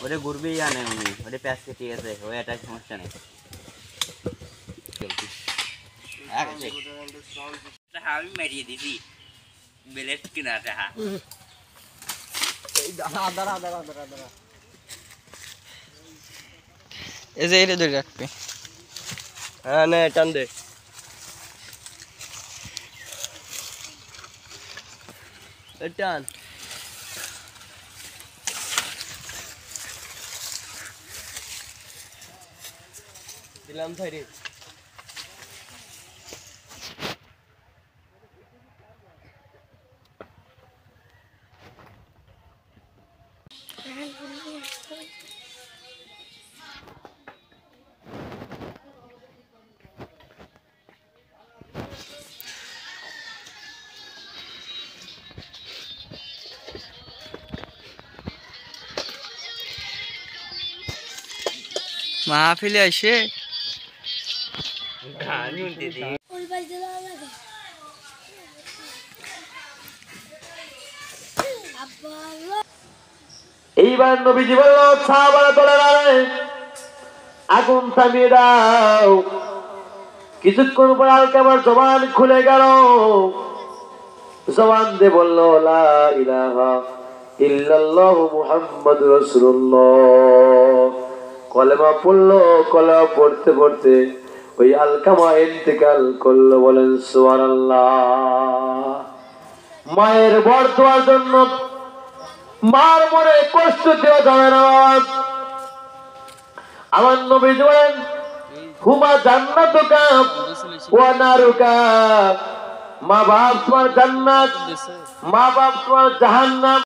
ওরে ঘুরবেই আনে উনি, ওরে প্যাঁচকে ঠিক আছে, ওই একটা সমস্যা নেই। আমি মারিয়ে দিছি বেলেট কিনা টাকা। এই যে এটা ধরে রাখবে। হ্যাঁ নে টান দে। টান দিলাম সাইডে। মাহফিলে আসে গান শুনতে দি। এইবার নবীজি বলল, সাহাবারা তোলে আগুন থামিয়ে দাও। কিছুক্ষণ পর হালকা আবার জবান খুলে গেল। জবান দিয়ে বলল, লা ইলাহা ইল্লাল্লাহ মুহাম্মাদুর রাসূলুল্লাহ। কলেমা পড়লো, কলেমা পড়তে পড়তে ওই আলকামা ইন্তেকাল করলো। বলেন সুবহানাল্লাহ। মায়ের বরদোয়ার জন্য মার মনে কষ্ট দেওয়া যাবে না। আমার নবী বলেন, হুমা জান্নাতুকা ওয়া নারুকা। মা বাপ তোমার জান্নাত, মা বাপ তোমার জাহান্নাম।